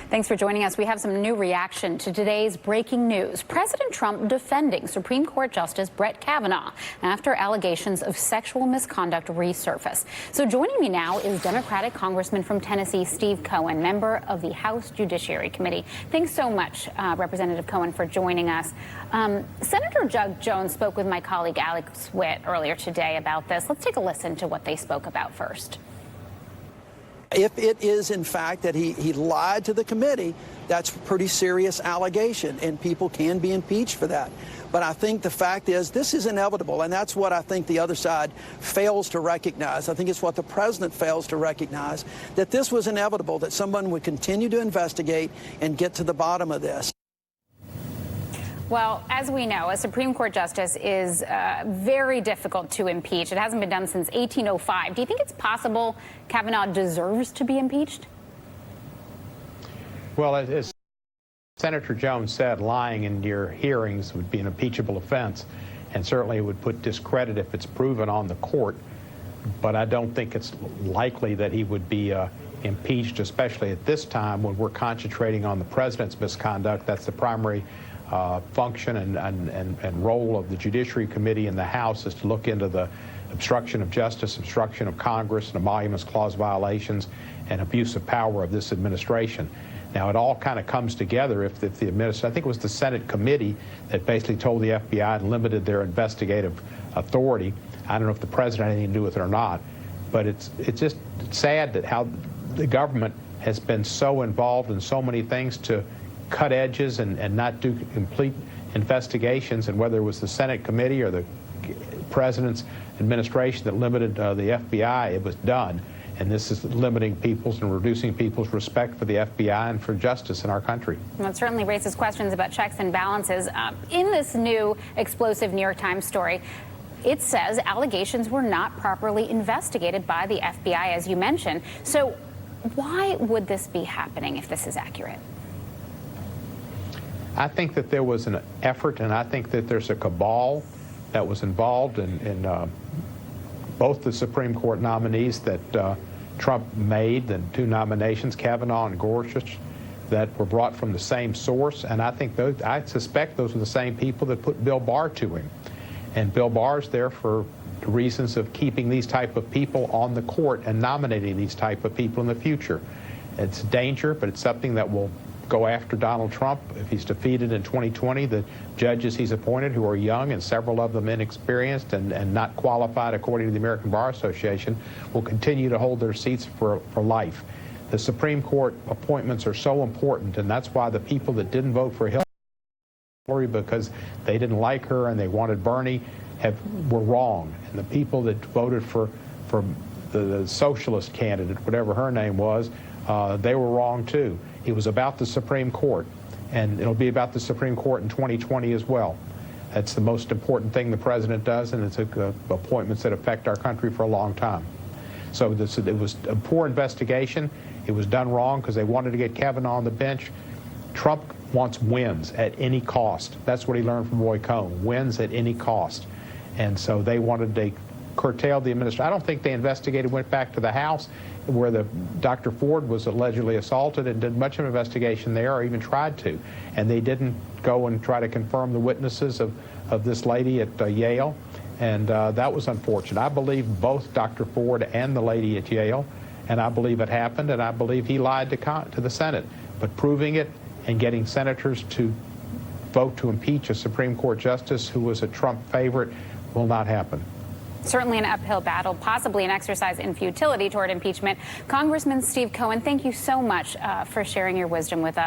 Thanks for joining us. We have some new reaction to today's breaking news. President Trump defending Supreme Court Justice Brett Kavanaugh after allegations of sexual misconduct resurface. So joining me now is Democratic Congressman from Tennessee, Steve Cohen, member of the House Judiciary Committee. Thanks so much, Representative Cohen, for joining us. Senator Doug Jones spoke with my colleague Alex Witt earlier today about this. Let's take a listen to what they spoke about first. If it is, in fact, that he lied to the committee, that's a pretty serious allegation, and people can be impeached for that. But I think the fact is this is inevitable, and that's what I think the other side fails to recognize. I think it's what the president fails to recognize, that this was inevitable, that someone would continue to investigate and get to the bottom of this. Well, as we know, a Supreme Court justice is very difficult to impeach. It hasn't been done since 1805. Do you think it's possible Kavanaugh deserves to be impeached? Well, as Senator Jones said, lying in your hearings would be an impeachable offense, and certainly it would put discredit if it's proven on the court. But I don't think it's likely that he would be impeached, especially at this time when we're concentrating on the president's misconduct. That's the primary function and role of the Judiciary Committee in the House, is to look into the obstruction of justice, obstruction of Congress, and Emoluments Clause violations, and abuse of power of this administration. Now, it all kind of comes together if the administration, I think it was the Senate committee that basically told the FBI and limited their investigative authority. I don't know if the president had anything to do with it or not, but it's just sad that how the government has been so involved in so many things to cut edges and not do complete investigations, and whether it was the Senate committee or the president's administration that limited the FBI, it was done. And this is limiting people's and reducing people's respect for the FBI and for justice in our country. Well, it certainly raises questions about checks and balances. In this new explosive New York Times story, it says allegations were not properly investigated by the FBI, as you mentioned. So why would this be happening if this is accurate? I think that there was an effort, and I think that there's a cabal that was involved in both the Supreme Court nominees that Trump made, the two nominations, Kavanaugh and Gorsuch, that were brought from the same source. And I suspect those are the same people that put Bill Barr to him. And Bill Barr's there for reasons of keeping these type of people on the court and nominating these type of people in the future. It's a danger, but it's something that will go after Donald Trump if he's defeated in 2020. The judges he's appointed, who are young and several of them inexperienced and not qualified according to the American Bar Association, will continue to hold their seats for life. The Supreme Court appointments are so important, and that's why the people that didn't vote for Hillary because they didn't like her and they wanted Bernie were wrong. And the people that voted for the socialist candidate, whatever her name was, they were wrong too. It was about the Supreme Court, and it'll be about the Supreme Court in 2020 as well. That's the most important thing the president does, and it's appointments that affect our country for a long time. So it was a poor investigation. It was done wrong because they wanted to get Kavanaugh on the bench. Trump wants wins at any cost. That's what he learned from Roy Cohn, wins at any cost. And so they wanted to curtail the administration. I don't think they investigated, went back to the House where Dr. Ford was allegedly assaulted, and did much of an investigation there, or even tried to. And they didn't go and try to confirm the witnesses of this lady at Yale. And that was unfortunate. I believe both Dr. Ford and the lady at Yale, and I believe it happened, and I believe he lied to the Senate. But proving it and getting senators to vote to impeach a Supreme Court justice who was a Trump favorite will not happen. Certainly an uphill battle, possibly an exercise in futility toward impeachment. Congressman Steve Cohen, thank you so much for sharing your wisdom with us.